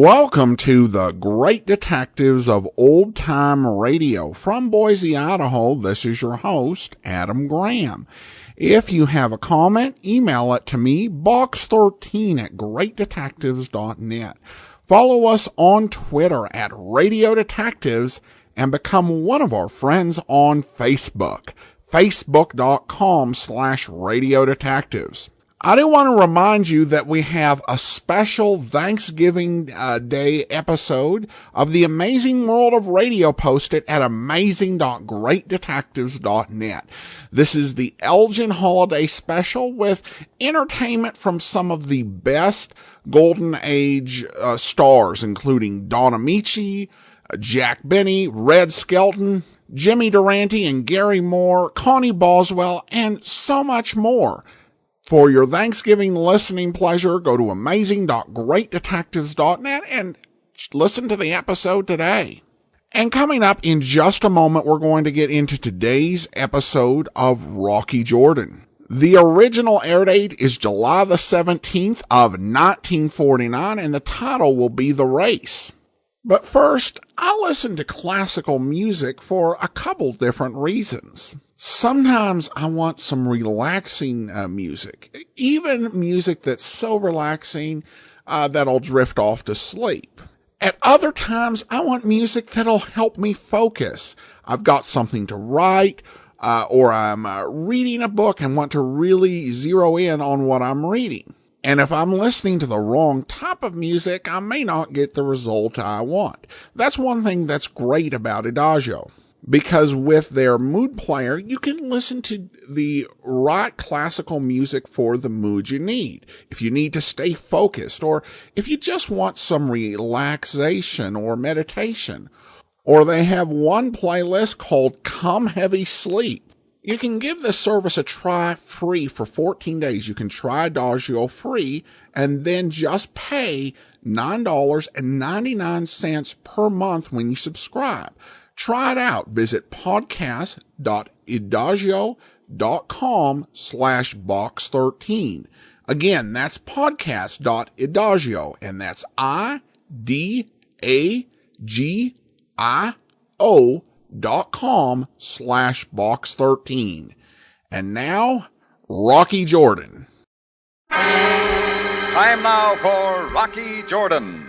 Welcome to the Great Detectives of Old Time Radio. From Boise, Idaho, this is your host, Adam Graham. If you have a comment, email it to me, box13@greatdetectives.net. Follow us on Twitter at Radio Detectives and become one of our friends on Facebook, facebook.com/Radio Detectives. I do want to remind you that we have a special Thanksgiving Day episode of The Amazing World of Radio posted at amazing.greatdetectives.net. This is the Elgin Holiday Special with entertainment from some of the best Golden Age stars, including Don Amici, Jack Benny, Red Skelton, Jimmy Durante and Gary Moore, Connie Boswell, and so much more. For your Thanksgiving listening pleasure, go to amazing.greatdetectives.net and listen to the episode today. And coming up in just a moment, we're going to get into today's episode of Rocky Jordan. The original air date is July the 17th of 1949, and the title will be The Race. But first, I listen to classical music for a couple different reasons. Sometimes I want some relaxing music, even music that's so relaxing that I'll drift off to sleep. At other times, I want music that'll help me focus. I've got something to write, or I'm reading a book and want to really zero in on what I'm reading. And if I'm listening to the wrong type of music, I may not get the result I want. That's one thing that's great about Adagio. Because with their mood player, you can listen to the right classical music for the mood you need. If you need to stay focused, or if you just want some relaxation or meditation. Or they have one playlist called Come Heavy Sleep. You can give this service a try free for 14 days. You can try Adagio free and then just pay $9.99 per month when you subscribe. Try it out. Visit podcast.adagio.com/box13. Again, that's podcast.adagio, and that's IDAGIO.com/box13. And now, Rocky Jordan. Time now for Rocky Jordan.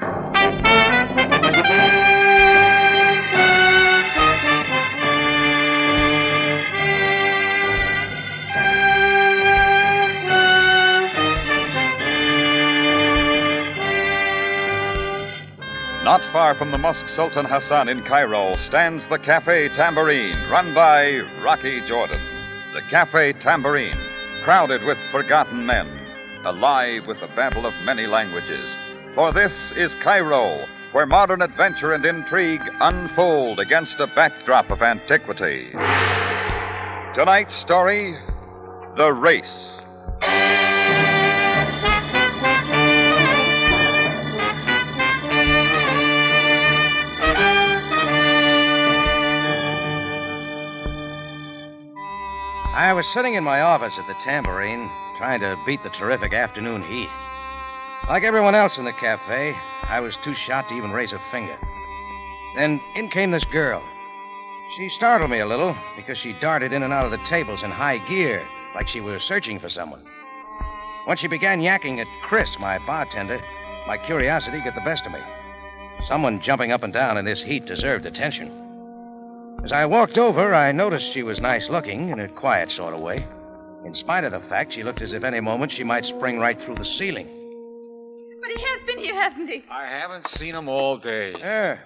Not far from the Mosque Sultan Hassan in Cairo stands the Cafe Tambourine, run by Rocky Jordan. The Cafe Tambourine, crowded with forgotten men, alive with the babble of many languages. For this is Cairo, where modern adventure and intrigue unfold against a backdrop of antiquity. Tonight's story, The Race. I was sitting in my office at the Tambourine, trying to beat the terrific afternoon heat. Like everyone else in the cafe, I was too shot to even raise a finger. Then in came this girl. She startled me a little because she darted in and out of the tables in high gear, like she was searching for someone. When she began yakking at Chris, my bartender, my curiosity got the best of me. Someone jumping up and down in this heat deserved attention. As I walked over, I noticed she was nice-looking in a quiet sort of way. In spite of the fact, she looked as if any moment she might spring right through the ceiling. But he has been here, hasn't he? I haven't seen him all day.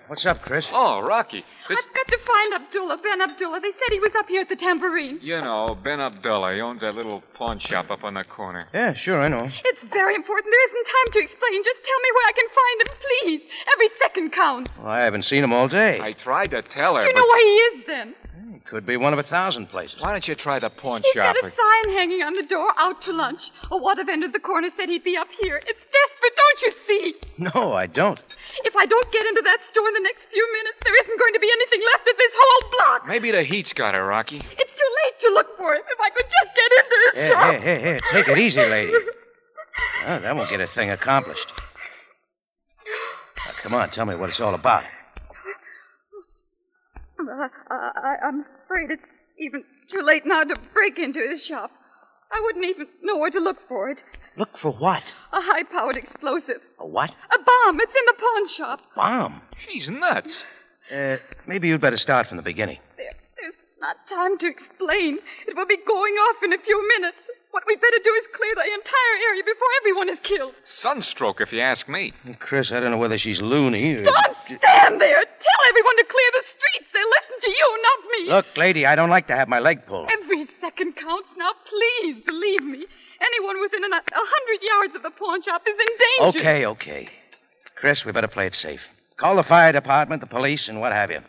What's up, Chris? Oh, Rocky. I've got to find Abdullah, Ben Abdullah. They said he was up here at the Tambourine. You know, Ben Abdullah. He owns that little pawn shop up on the corner. Yeah, sure, I know. It's very important. There isn't time to explain. Just tell me where I can find him, please. Every second counts. Well, I haven't seen him all day. I tried to tell her, Do you know where he is, then? He could be one of 1,000 places. Why don't you try the pawn He's shop? got a sign hanging on the door, out to lunch. A water vendor at the corner said he'd be up here. It's desperate, don't you see? No, I don't. If I don't get into that store in the next few minutes, there isn't going to be anything left of this whole block. Maybe the heat's got her, Rocky. It's too late to look for him. If I could just get into his shop. Hey, take it easy, lady. That won't get a thing accomplished. Now, Come on, tell me what it's all about. I'm afraid it's even too late now to break into his shop. I wouldn't even know where to look for it. Look for what? A high-powered explosive. A what? A bomb. It's in the pawn shop. Bomb? She's nuts. Maybe you'd better start from the beginning. There's not time to explain. It will be going off in a few minutes. What we'd better do is clear the entire area before everyone is killed. Sunstroke, if you ask me. Chris, I don't know whether she's loony or... Don't stand there! Tell everyone to clear the streets! They listen to you, not me! Look, lady, I don't like to have my leg pulled. Every second counts now. Please, believe me. Anyone within 100 yards of the pawn shop is in danger. Okay. Chris, we better play it safe. Call the fire department, the police, and what have you.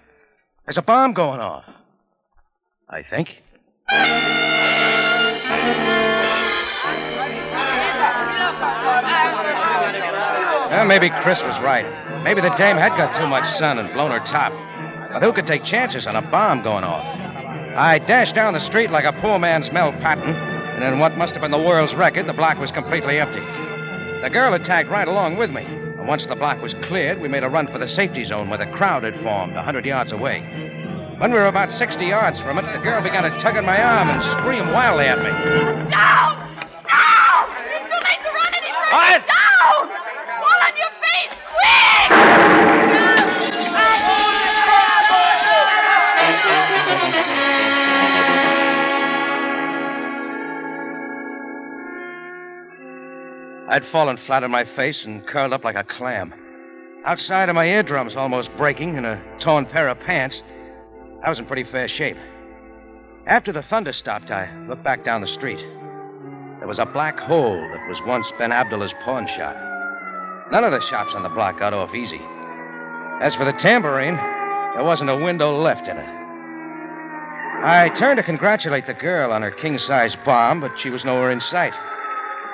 There's a bomb going off. I think. Well, maybe Chris was right. Maybe the dame had got too much sun and blown her top. But who could take chances on a bomb going off? I dashed down the street like a poor man's Mel Patton, and in what must have been the world's record, the block was completely empty. The girl had tagged right along with me, and once the block was cleared, we made a run for the safety zone where the crowd had formed 100 yards away. When we were about 60 yards from it, the girl began to tug at my arm and scream wildly at me. Down! Down! It's too late to run any further! What? Down! Fall on your face, quick! I'd fallen flat on my face and curled up like a clam. Outside of my eardrums almost breaking and a torn pair of pants, I was in pretty fair shape. After the thunder stopped, I looked back down the street. There was a black hole that was once Ben Abdullah's pawn shop. None of the shops on the block got off easy. As for the tambourine, there wasn't a window left in it. I turned to congratulate the girl on her king-size bomb, but she was nowhere in sight.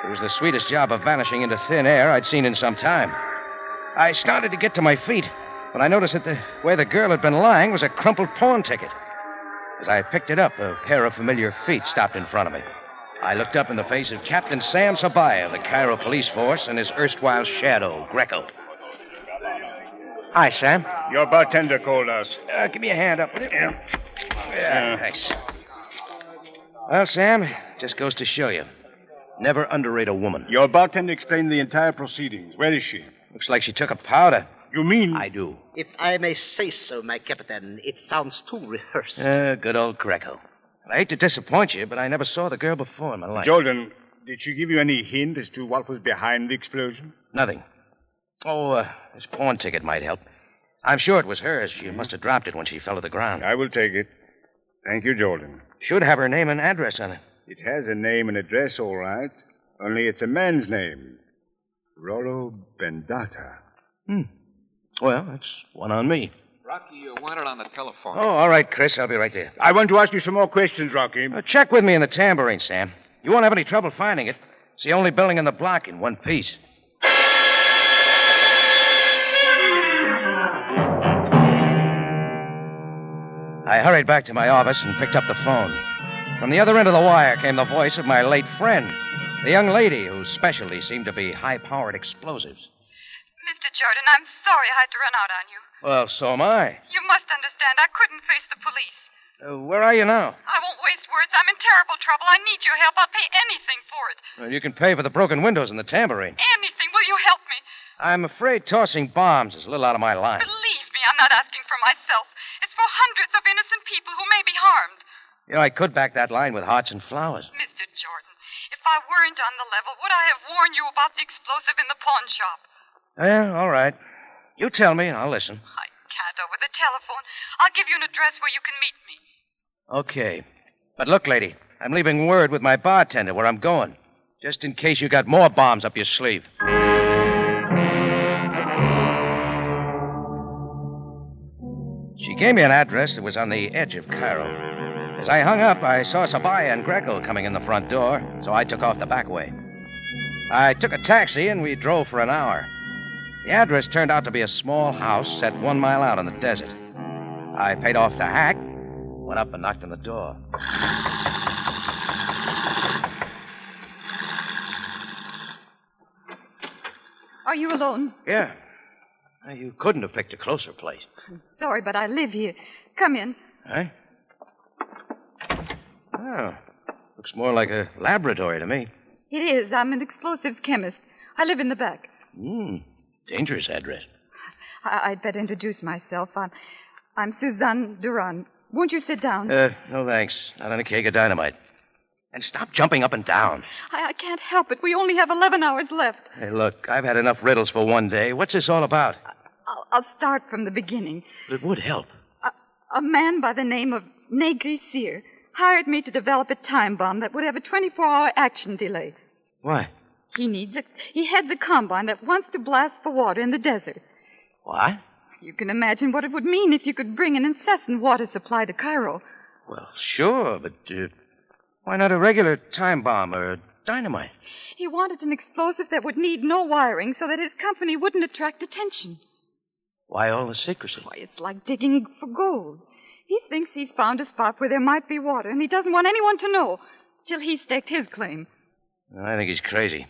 It was the sweetest job of vanishing into thin air I'd seen in some time. I started to get to my feet when I noticed that where the girl had been lying was a crumpled pawn ticket. As I picked it up, a pair of familiar feet stopped in front of me. I looked up in the face of Captain Sam Sabaya of the Cairo Police Force and his erstwhile shadow, Greco. Hi, Sam. Your bartender called us. Give me a hand up, will you? Yeah, thanks. Well, Sam, it just goes to show you. Never underrate a woman. Your bartender explained the entire proceedings. Where is she? Looks like she took a powder. You mean? I do. If I may say so, my captain, it sounds too rehearsed. Good old Greco. I hate to disappoint you, but I never saw the girl before in my life. Jordan, did she give you any hint as to what was behind the explosion? Nothing. Oh, this pawn ticket might help. I'm sure it was hers. She must have dropped it when she fell to the ground. I will take it. Thank you, Jordan. Should have her name and address on it. It has a name and address, all right. Only it's a man's name. Rollo Bendata. Well, that's one on me. Rocky, you want it on the telephone. Oh, all right, Chris. I'll be right there. I want to ask you some more questions, Rocky. Check with me in the tambourine, Sam. You won't have any trouble finding it. It's the only building in the block in one piece. I hurried back to my office and picked up the phone. From the other end of the wire came the voice of my late friend, the young lady whose specialty seemed to be high-powered explosives. Mr. Jordan, I'm sorry I had to run out on you. Well, so am I. You must understand, I couldn't face the police. Where are you now? I won't waste words. I'm in terrible trouble. I need your help. I'll pay anything for it. Well, you can pay for the broken windows in the tambourine. Anything. Will you help me? I'm afraid tossing bombs is a little out of my line. Believe me, I'm not asking for myself. It's for hundreds of innocent people who may be harmed. You know, I could back that line with hearts and flowers. Mr. Jordan, if I weren't on the level, would I have warned you about the explosive in the pawn shop? Yeah, all right. You tell me, and I'll listen. I can't over the telephone. I'll give you an address where you can meet me. Okay. But look, lady, I'm leaving word with my bartender where I'm going, just in case you got more bombs up your sleeve. She gave me an address that was on the edge of Cairo. As I hung up, I saw Sabaya and Greco coming in the front door, so I took off the back way. I took a taxi, and we drove for an hour. The address turned out to be a small house set 1 mile out in the desert. I paid off the hack, went up and knocked on the door. Are you alone? Yeah. You couldn't have picked a closer place. I'm sorry, but I live here. Come in. Huh? Oh, looks more like a laboratory to me. It is. I'm an explosives chemist. I live in the back. Dangerous address. I'd better introduce myself. I'm Suzanne Duran. Won't you sit down? No thanks. Not on a keg of dynamite. And stop jumping up and down. I can't help it. We only have 11 hours left. Hey, look, I've had enough riddles for one day. What's this all about? I'll start from the beginning. It would help. A man by the name of Negri hired me to develop a time bomb that would have a 24-hour action delay. Why? He heads a combine that wants to blast for water in the desert. What? You can imagine what it would mean if you could bring an incessant water supply to Cairo. Well, sure, but why not a regular time bomb or a dynamite? He wanted an explosive that would need no wiring so that his company wouldn't attract attention. Why all the secrecy? Why, it's like digging for gold. He thinks he's found a spot where there might be water, and he doesn't want anyone to know till he staked his claim. I think he's crazy.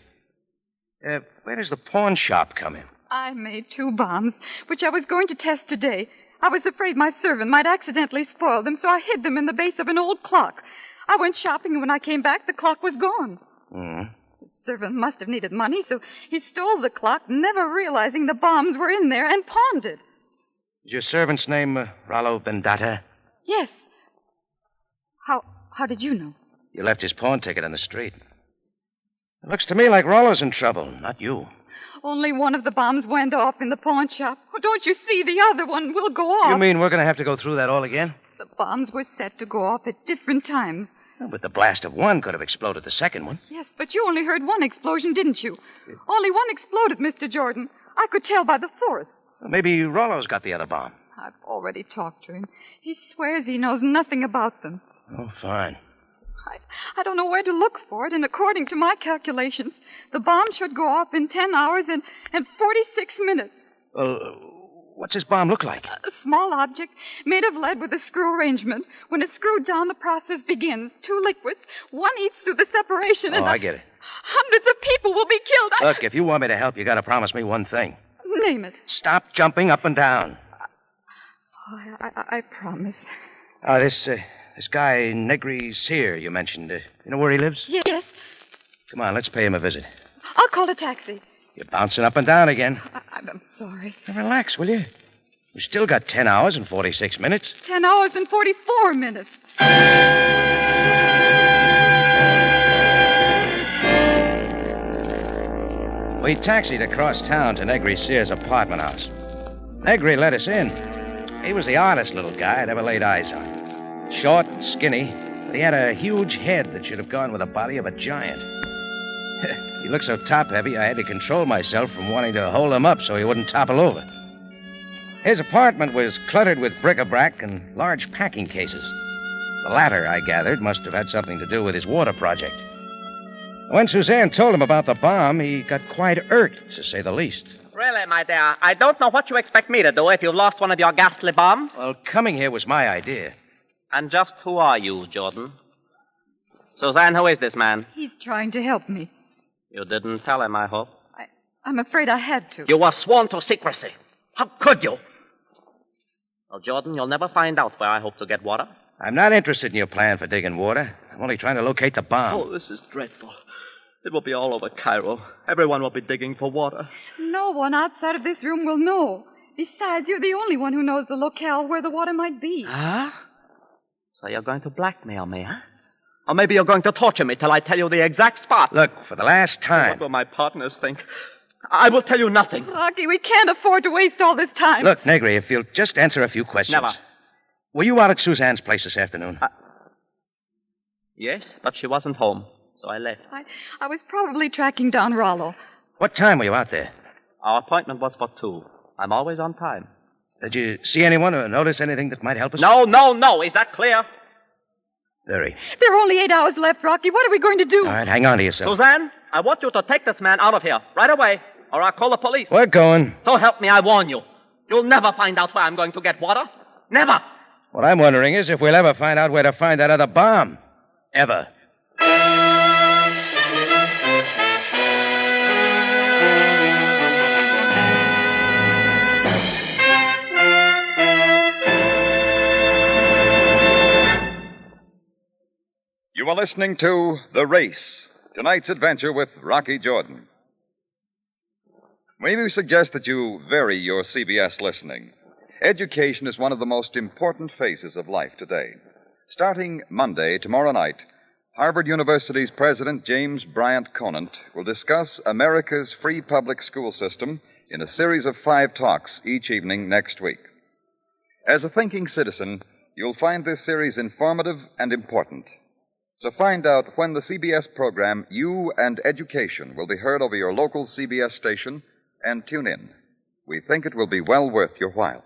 Where does the pawn shop come in? I made 2 bombs, which I was going to test today. I was afraid my servant might accidentally spoil them, so I hid them in the base of an old clock. I went shopping, and when I came back, the clock was gone. The servant must have needed money, so he stole the clock, never realizing the bombs were in there, and pawned it. Is your servant's name Rollo Bendata? Yes. How did you know? You left his pawn ticket on the street. It looks to me like Rollo's in trouble, not you. Only one of the bombs went off in the pawn shop. Oh, don't you see? The other one will go off. You mean we're going to have to go through that all again? The bombs were set to go off at different times. Well, but the blast of one could have exploded the second one. Yes, but you only heard one explosion, didn't you? Only one exploded, Mr. Jordan. I could tell by the force. Well, maybe Rollo's got the other bomb. I've already talked to him. He swears he knows nothing about them. Oh, fine. I don't know where to look for it, and according to my calculations, the bomb should go off in 10 hours and 46 minutes. Well, what's this bomb look like? A small object made of lead with a screw arrangement. When it's screwed down, the process begins. 2 liquids. One eats through the separation, and I get it. Hundreds of people will be killed. Look, if you want me to help, you got to promise me one thing. Name it. Stop jumping up and down. I promise. This guy, Negri Sear, you mentioned. You know where he lives? Yes. Come on, let's pay him a visit. I'll call a taxi. You're bouncing up and down again. I'm sorry. Now relax, will you? We've still got 10 hours and 46 minutes. 10 hours and 44 minutes. We taxied across town to Negri Sear's apartment house. Negri let us in. He was the oddest little guy I'd ever laid eyes on. Short and skinny, but he had a huge head that should have gone with the body of a giant. He looked so top-heavy, I had to control myself from wanting to hold him up so he wouldn't topple over. His apartment was cluttered with bric-a-brac and large packing cases. The latter, I gathered, must have had something to do with his water project. When Suzanne told him about the bomb, he got quite irked, to say the least. Really, my dear, I don't know what you expect me to do if you've lost one of your ghastly bombs. Well, coming here was my idea. And just who are you, Jordan? Suzanne, who is this man? He's trying to help me. You didn't tell him, I hope. I'm afraid I had to. You were sworn to secrecy. How could you? Well, Jordan, you'll never find out where I hope to get water. I'm not interested in your plan for digging water. I'm only trying to locate the bomb. Oh, this is dreadful. It will be all over Cairo. Everyone will be digging for water. No one outside of this room will know. Besides, you're the only one who knows the locale where the water might be. Huh? So you're going to blackmail me, huh? Or maybe you're going to torture me till I tell you the exact spot. Look, for the last time. What will my partners think? I will tell you nothing. Rocky, we can't afford to waste all this time. Look, Negri, if you'll just answer a few questions. Never. Were you out at Suzanne's place this afternoon? Yes, but she wasn't home, so I left. I was probably tracking down Rollo. What time were you out there? Our appointment was for 2. I'm always on time. Did you see anyone or notice anything that might help us? No. Is that clear? Very. There are only 8 hours left, Rocky. What are we going to do? All right, hang on to yourself. Suzanne, I want you to take this man out of here right away, or I'll call the police. We're going. So help me, I warn you. You'll never find out where I'm going to get water. Never. What I'm wondering is if we'll ever find out where to find that other bomb. Ever. You are listening to The Race, tonight's adventure with Rocky Jordan. Maybe we suggest that you vary your CBS listening. Education is one of the most important phases of life today. Starting Monday, tomorrow night, Harvard University's President James Bryant Conant will discuss America's free public school system in a series of 5 talks each evening next week. As a thinking citizen, you'll find this series informative and important. So find out when the CBS program You and Education will be heard over your local CBS station and tune in. We think it will be well worth your while.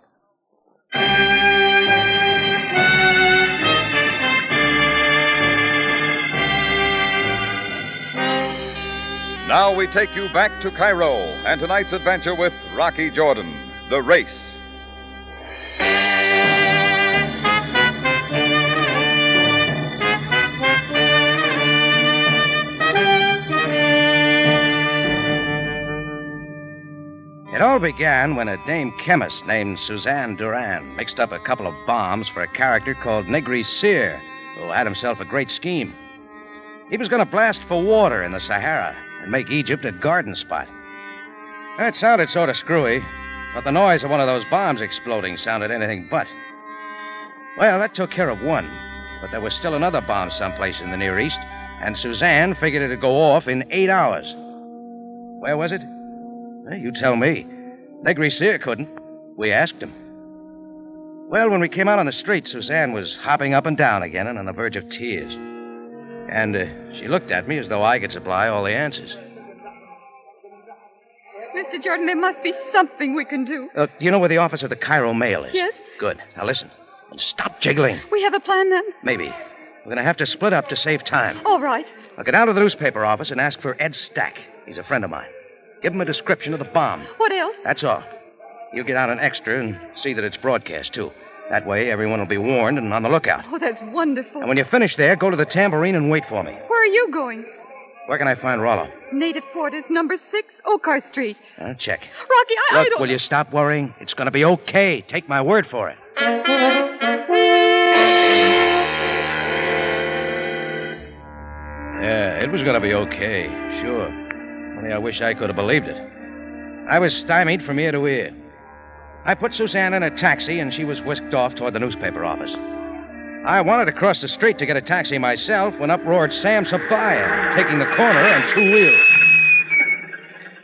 Now we take you back to Cairo and tonight's adventure with Rocky Jordan, The Race. It all began when a dame chemist named Suzanne Duran mixed up a couple of bombs for a character called Negri Sear, who had himself a great scheme. He was going to blast for water in the Sahara and make Egypt a garden spot. It sounded sort of screwy, but the noise of one of those bombs exploding sounded anything but. Well, that took care of one, but there was still another bomb someplace in the Near East, and Suzanne figured it'd go off in 8 hours. Where was it? Well, you tell me. Negri Sear couldn't. We asked him. Well, when we came out on the street, Suzanne was hopping up and down again and on the verge of tears. And she looked at me as though I could supply all the answers. Mr. Jordan, there must be something we can do. You know where the office of the Cairo Mail is? Yes. Good. Now listen. And stop jiggling. We have a plan, then? Maybe. We're going to have to split up to save time. All right. I'll get down to the newspaper office and ask for Ed Stack. He's a friend of mine. Give him a description of the bomb. What else? That's all. You get out an extra and see that it's broadcast, too. That way, everyone will be warned and on the lookout. Oh, that's wonderful. And when you finish there, go to the Tambourine and wait for me. Where are you going? Where can I find Rollo? Native Quarters, number 6, Oakar Street. I'll check. Rocky, I Look, don't... will you stop worrying? It's going to be okay. Take my word for it. Yeah, it was going to be okay, sure. Only I wish I could have believed it. I was stymied from ear to ear. I put Suzanne in a taxi, and she was whisked off toward the newspaper office. I wanted to cross the street to get a taxi myself when up roared Sam Sabaya, taking the corner on 2 wheels.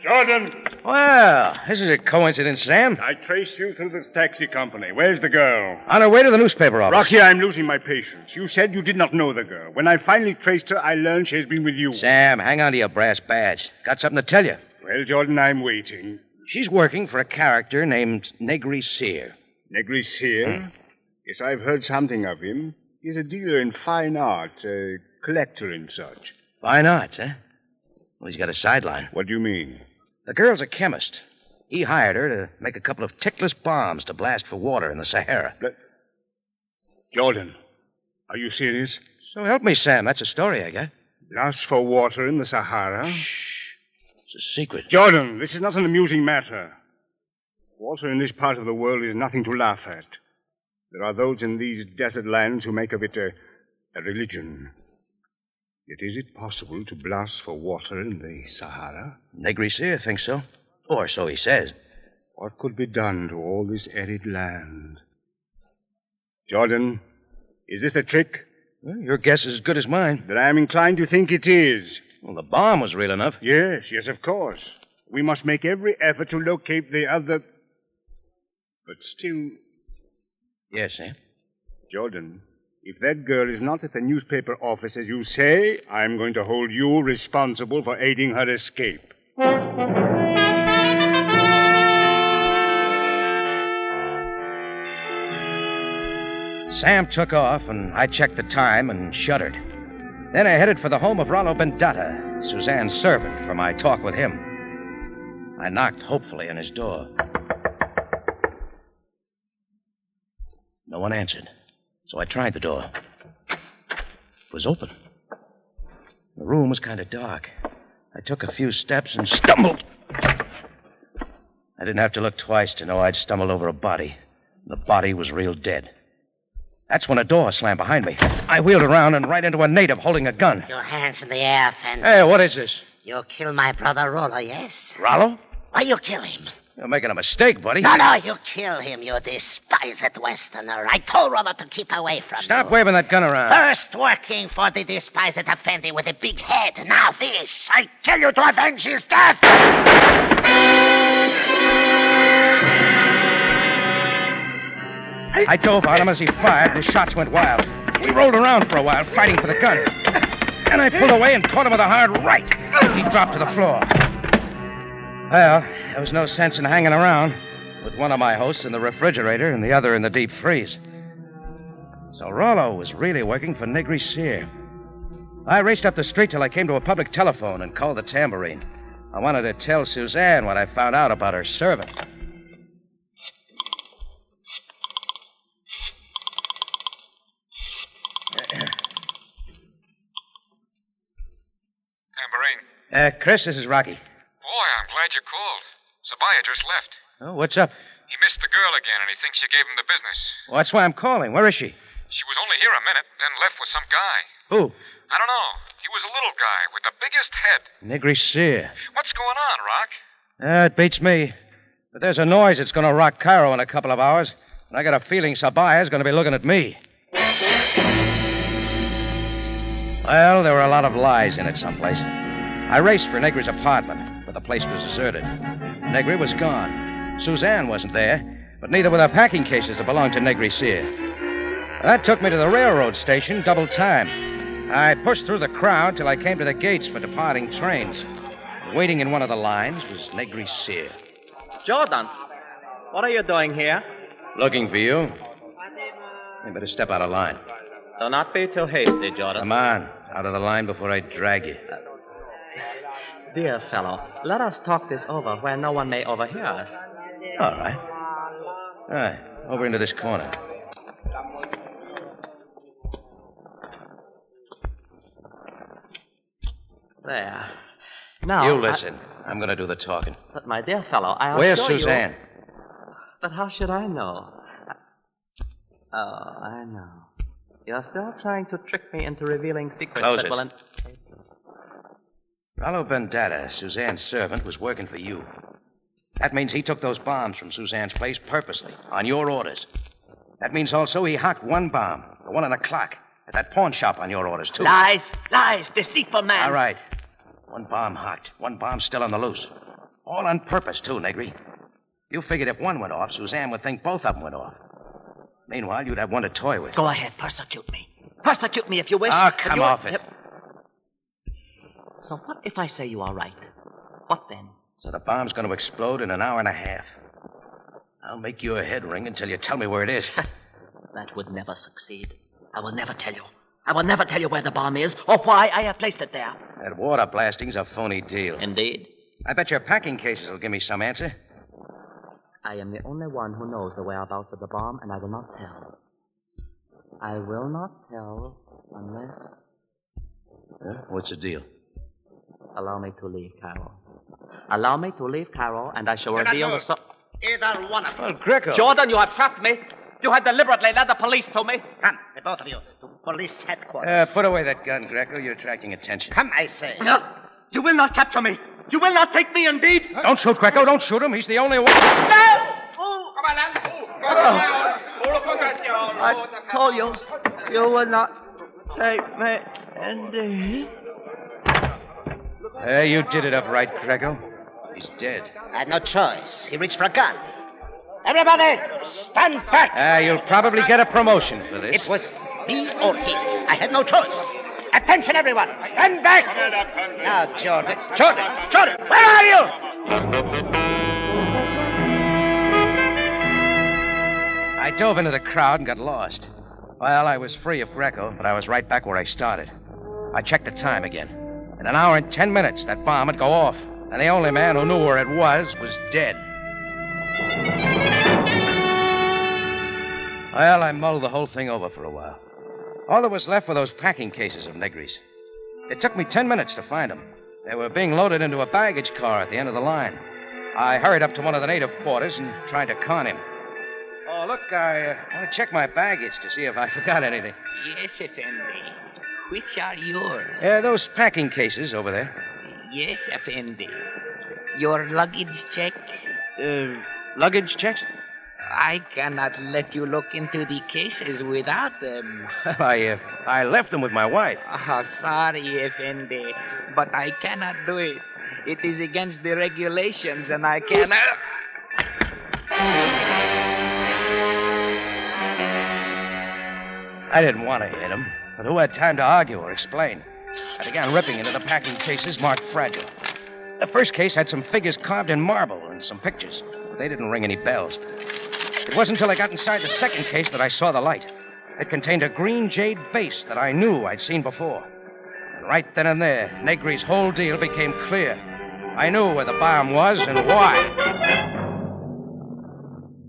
Jordan! Well, this is a coincidence, Sam. I traced you through this taxi company. Where's the girl? On her way to the newspaper office. Rocky, I'm losing my patience. You said you did not know the girl. When I finally traced her, I learned she has been with you. Sam, hang on to your brass badge. Got something to tell you. Well, Jordan, I'm waiting. She's working for a character named Negri Sear. Negri Sear? Yes, I've heard something of him. He's a dealer in fine art, a collector and such. Fine arts, eh? Well, he's got a sideline. What do you mean? The girl's a chemist. He hired her to make a couple of tickless bombs to blast for water in the Sahara. Jordan, are you serious? So help me, Sam. That's a story I got. Blast for water in the Sahara? Shh. It's a secret. Jordan, this is not an amusing matter. Water in this part of the world is nothing to laugh at. There are those in these desert lands who make of it a religion. Yet is it possible to blast for water in the Sahara? Negri Sear thinks so. Or so he says. What could be done to all this arid land? Jordan, is this a trick? Well, your guess is as good as mine. Then I am inclined to think it is. Well, the bomb was real enough. Yes, of course. We must make every effort to locate the other... But still... Yes, Sam? Jordan, if that girl is not at the newspaper office as you say, I'm going to hold you responsible for aiding her escape. Sam took off, and I checked the time and shuddered. Then I headed for the home of Rollo Bendata, Suzanne's servant, for my talk with him. I knocked hopefully on his door. No one answered, so I tried the door. It was open. The room was kind of dark. I took a few steps and stumbled. I didn't have to look twice to know I'd stumbled over a body. The body was real dead. That's when a door slammed behind me. I wheeled around and right into a native holding a gun. Your hands in the air, Fender. Hey, what is this? You killed my brother Rollo, yes? Rollo? Why you kill him? You're making a mistake, buddy. No, you kill him, you despised Westerner. I told Rollo to keep away from Stop you. waving that gun around. First working for the despised Effendi with a big head. Now this. I kill you to avenge his death. I dove on him as he fired. The shots went wild. We rolled around for a while, fighting for the gun. And I pulled away and caught him with a hard right. He dropped to the floor. Well, there was no sense in hanging around, with one of my hosts in the refrigerator and the other in the deep freeze. So Rollo was really working for Negri Sear. I raced up the street till I came to a public telephone and called the tambourine. I wanted to tell Suzanne what I found out about her servant. Tambourine. Chris, this is Rocky. Boy, I'm glad you called. Zabaya just left. Oh, what's up? He missed the girl again, and he thinks you gave him the business. Well, that's why I'm calling. Where is she? She was only here a minute, then left with some guy. Who? I don't know. He was a little guy with the biggest head. Negri Sear. What's going on, Rock? It beats me. But there's a noise that's going to rock Cairo in a couple of hours, and I got a feeling Sabaya's going to be looking at me. Well, there were a lot of lies in it someplace. I raced for Negri's apartment, but the place was deserted. Negri was gone. Suzanne wasn't there, but neither were the packing cases that belonged to Negri Sear. That took me to the railroad station, double time. I pushed through the crowd till I came to the gates for departing trains. Waiting in one of the lines was Negri Sear. Jordan, what are you doing here? Looking for you. You better step out of line. Do not be too hasty, Jordan. Come on, out of the line before I drag you. Dear fellow, let us talk this over where no one may overhear us. All right. All right, over into this corner. There. Now... You listen. I'm going to do the talking. But, my dear fellow, I assure Where's Suzanne? But how should I know? Oh, I know. You're still trying to trick me into revealing secrets Close that it. will... Rollo Bendata, Suzanne's servant, was working for you. That means he took those bombs from Suzanne's place purposely, on your orders. That means also he hocked one bomb, the one on the clock, at that pawn shop on your orders, too. Lies, deceitful man. All right. One bomb hocked, one bomb still on the loose. All on purpose, too, Negri. You figured if one went off, Suzanne would think both of them went off. Meanwhile, you'd have one to toy with. Go ahead, persecute me. Persecute me if you wish. Oh, come off it. So what if I say you are right? What then? So the bomb's going to explode in an hour and a half. I'll make your head ring until you tell me where it is. That would never succeed. I will never tell you. I will never tell you where the bomb is or why I have placed it there. That water blasting's a phony deal. Indeed. I bet your packing cases will give me some answer. I am the only one who knows the whereabouts of the bomb, and I will not tell. I will not tell unless... What's the deal? Allow me to leave Cairo. Allow me to leave Cairo, and I shall reveal the... Either one of you. Well, Greco. Jordan, you have trapped me. You have deliberately led the police to me. Come, the both of you, to police headquarters. Put away that gun, Greco. You're attracting attention. Come, I say. No, you will not capture me. You will not take me, indeed. Don't shoot, Greco. Don't shoot him. He's the only one. I told you, you will not take me, indeed. You did it up right, Greco. He's dead. I had no choice. He reached for a gun. Everybody, stand back. You'll probably get a promotion for this. It was me or he. I had no choice. Attention, everyone. Stand back. Now, Jordan, where are you? I dove into the crowd and got lost. Well, I was free of Greco, but I was right back where I started. I checked the time again. In an hour and 10 minutes, that bomb would go off, and the only man who knew where it was dead. Well, I mulled the whole thing over for a while. All that was left were those packing cases of Negri's. It took me 10 minutes to find them. They were being loaded into a baggage car at the end of the line. I hurried up to one of the native quarters and tried to con him. Oh, look, I want to check my baggage to see if I forgot anything. Yes, Effendi. Which are yours? Those packing cases over there. Yes, Effendi. Your luggage checks? Luggage checks? I cannot let you look into the cases without them. I left them with my wife. Oh, sorry, Effendi, but I cannot do it. It is against the regulations, and I cannot... I didn't want to hit him, but who had time to argue or explain? I began ripping into the packing cases marked fragile. The first case had some figures carved in marble and some pictures, but they didn't ring any bells. It wasn't until I got inside the second case that I saw the light. It contained a green jade vase that I knew I'd seen before. And right then and there, Negri's whole deal became clear. I knew where the bomb was and why.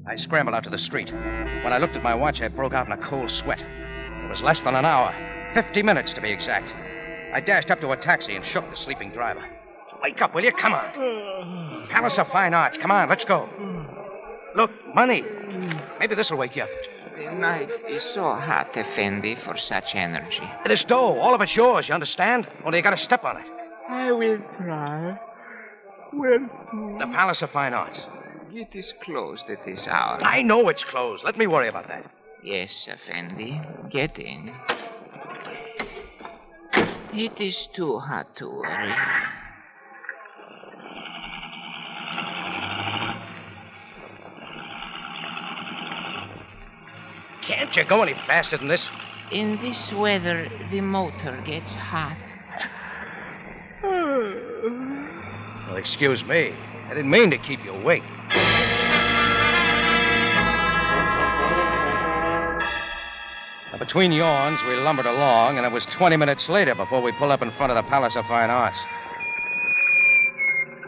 I scrambled out to the street. When I looked at my watch, I broke out in a cold sweat. It was less than an hour, 50 minutes to be exact. I dashed up to a taxi and shook the sleeping driver. Wake up, will you? Come on. Palace of Fine Arts. Come on, let's go. Look, money. Maybe this'll wake you up. The night is so hot, Effendi, for such energy. This dough, all of it's yours, you understand? Only you gotta step on it. I will try. Where to? The Palace of Fine Arts. It is closed at this hour. I know it's closed. Let me worry about that. Yes, Effendi. Get in. It is too hot to worry. Can't you go any faster than this? In this weather, the motor gets hot. Well, excuse me. I didn't mean to keep you awake. Now, between yawns, we lumbered along, and it was 20 minutes later before we pulled up in front of the Palace of Fine Arts.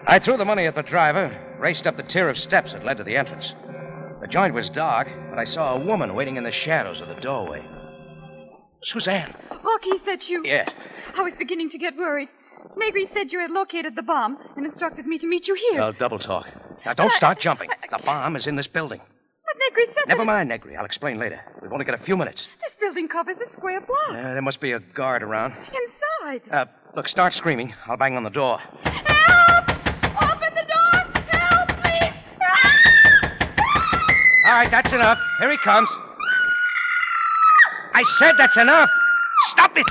I threw the money at the driver, raced up the tier of steps that led to the entrance. The joint was dark, but I saw a woman waiting in the shadows of the doorway. Suzanne. Rocky, is that you? Yes. I was beginning to get worried. Negri said you had located the bomb and instructed me to meet you here. Well, double talk. Now, don't start jumping. The bomb is in this building. But Negri said Never mind, Negri. I'll explain later. We've only got a few minutes. This building covers a square block. There must be a guard around. Inside. Look, start screaming. I'll bang on the door. Help! Open the door! Help, please! Help! All right, that's enough. Here he comes. I said that's enough. Stop it!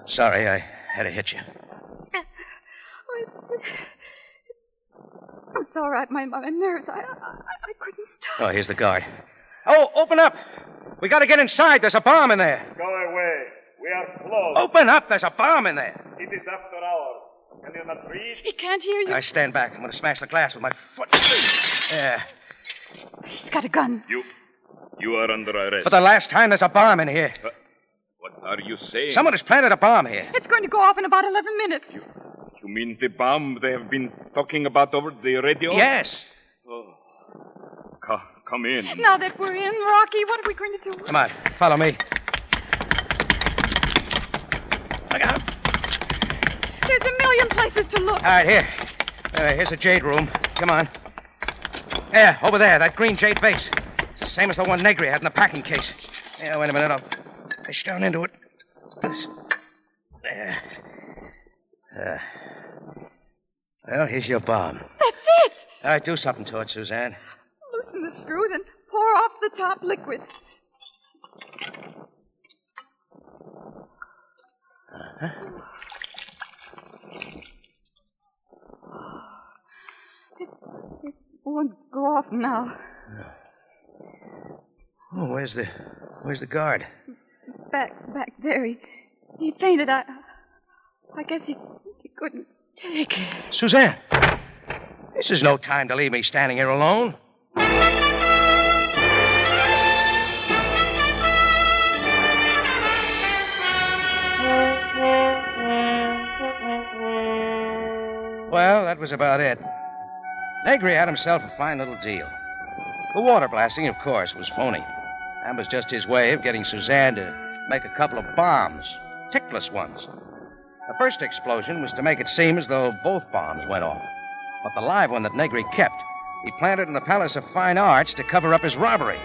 Sorry, I had to hit you. It's all right, my nerves. I couldn't stop. Oh, here's the guard. Oh, open up! We gotta get inside. There's a bomb in there. Go away. We are closed. Open up! There's a bomb in there. It is after hours. Can you not breathe? He can't hear you. I stand back. I'm gonna smash the glass with my foot. There. He's got a gun. You are under arrest. For the last time, there's a bomb in here. What are you saying? Someone has planted a bomb here. It's going to go off in about 11 minutes. You mean the bomb they have been talking about over the radio? Yes. Oh. Come in. Now that we're in, Rocky, what are we going to do? Come on, follow me. Look out. There's a million places to look. All right, here. Here's a jade room. Come on. Yeah, over there, that green jade vase. It's the same as the one Negri had in the packing case. Yeah, wait a minute. I'll fish down into it. There. Well, here's your bomb. That's it. All right, do something to it, Suzanne. Loosen the screw, then pour off the top liquid. Uh-huh. It won't go off now. Oh, where's the guard? Back there. He fainted. I guess he couldn't take it. Suzanne, this is no time to leave me standing here alone. Well, that was about it. Negri had himself a fine little deal. The water blasting, of course, was phony. That was just his way of getting Suzanne to make a couple of bombs, tickless ones. The first explosion was to make it seem as though both bombs went off. But the live one that Negri kept, he planted in the Palace of Fine Arts to cover up his robbery.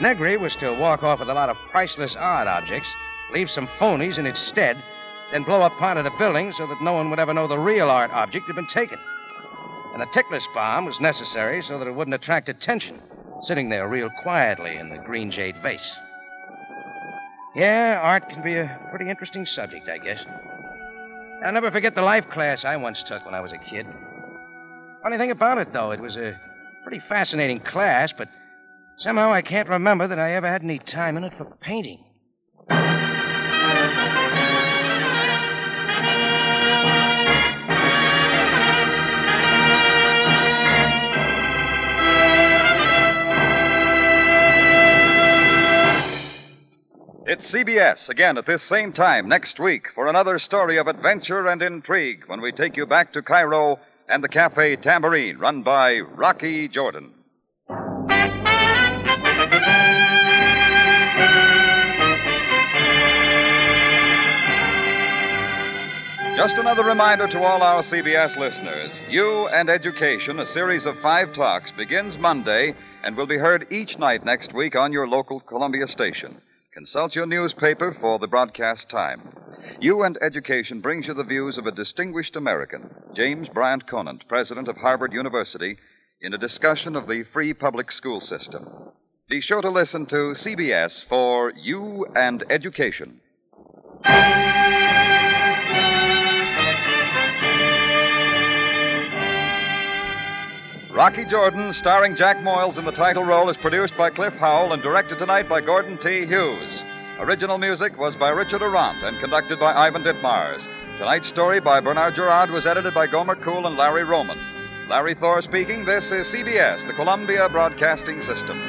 Negri was to walk off with a lot of priceless art objects, leave some phonies in its stead, then blow up part of the building so that no one would ever know the real art object had been taken. And a tickless bomb was necessary so that it wouldn't attract attention, sitting there real quietly in the green jade vase. Yeah, art can be a pretty interesting subject, I guess. I'll never forget the life class I once took when I was a kid. Funny thing about it, though, it was a pretty fascinating class, but somehow I can't remember that I ever had any time in it for painting. It's CBS again at this same time next week for another story of adventure and intrigue when we take you back to Cairo and the Cafe Tambourine, run by Rocky Jordan. Just another reminder to all our CBS listeners. You and Education, a series of 5 talks, begins Monday and will be heard each night next week on your local Columbia station. Consult your newspaper for the broadcast time. You and Education brings you the views of a distinguished American, James Bryant Conant, president of Harvard University, in a discussion of the free public school system. Be sure to listen to CBS for You and Education. Rocky Jordan, starring Jack Moyles in the title role, is produced by Cliff Howell and directed tonight by Gordon T. Hughes. Original music was by Richard Arant and conducted by Ivan Ditmars. Tonight's story by Bernard Gerard was edited by Gomer Kuhl and Larry Roman. Larry Thor speaking. This is CBS, the Columbia Broadcasting System.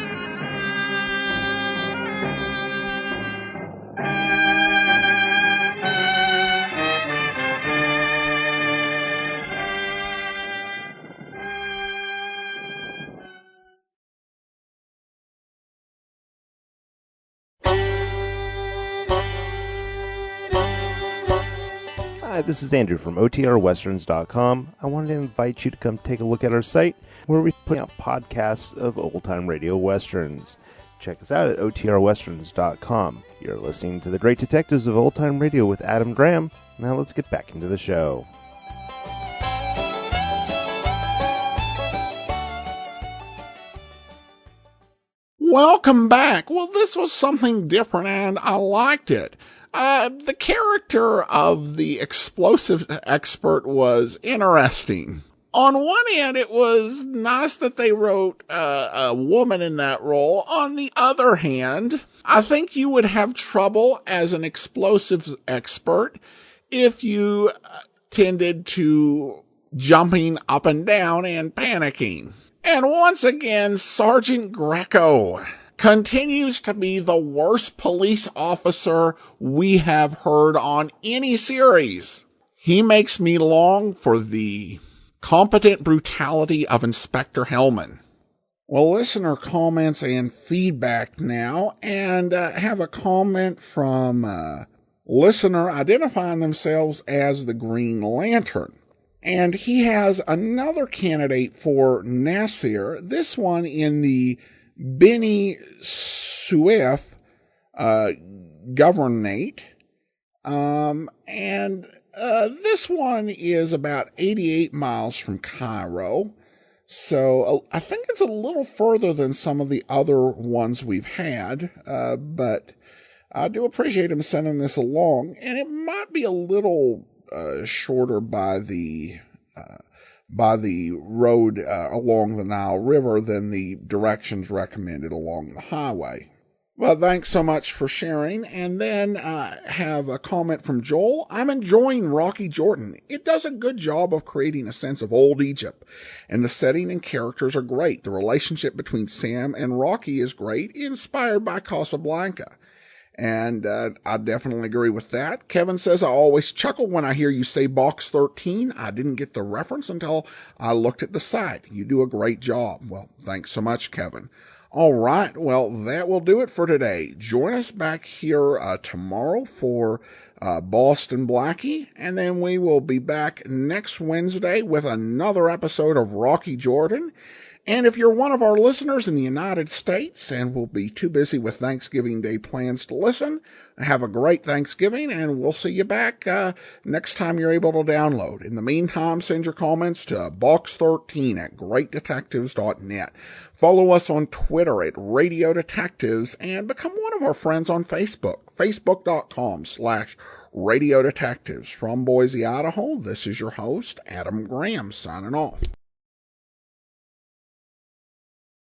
Hi, this is Andrew from OTRWesterns.com. I wanted to invite you to come take a look at our site where we put out podcasts of old-time radio westerns. Check us out at OTRWesterns.com. You're listening to The Great Detectives of Old Time Radio with Adam Graham. Now let's get back into the show. Welcome back. Well, this was something different and I liked it. The character of the explosive expert was interesting. On one end, it was nice that they wrote a woman in that role. On the other hand, I think you would have trouble as an explosives expert if you tended to jumping up and down and panicking. And once again, Sergeant Greco continues to be the worst police officer we have heard on any series. He makes me long for the competent brutality of Inspector Hellman. Well, listener comments and feedback now, and have a comment from a listener identifying themselves as the Green Lantern. And he has another candidate for Nasir, this one in the Beni Suef governorate. This one is about 88 miles from Cairo. So I think it's a little further than some of the other ones we've had. But I do appreciate him sending this along. And it might be a little shorter by the road along the Nile River than the directions recommended along the highway. Well, thanks so much for sharing. And then I have a comment from Joel. I'm enjoying Rocky Jordan. It does a good job of creating a sense of old Egypt. And the setting and characters are great. The relationship between Sam and Rocky is great, inspired by Casablanca. And I definitely agree with that. Kevin says, I always chuckle when I hear you say Box 13. I didn't get the reference until I looked at the site. You do a great job. Well, thanks so much, Kevin. All right. Well, that will do it for today. Join us back here tomorrow for Boston Blackie. And then we will be back next Wednesday with another episode of Rocky Jordan. And if you're one of our listeners in the United States and will be too busy with Thanksgiving Day plans to listen, have a great Thanksgiving, and we'll see you back next time you're able to download. In the meantime, send your comments to box13@greatdetectives.net. Follow us on Twitter at Radio Detectives and become one of our friends on Facebook, facebook.com/Radio Detectives. From Boise, Idaho, this is your host, Adam Graham, signing off.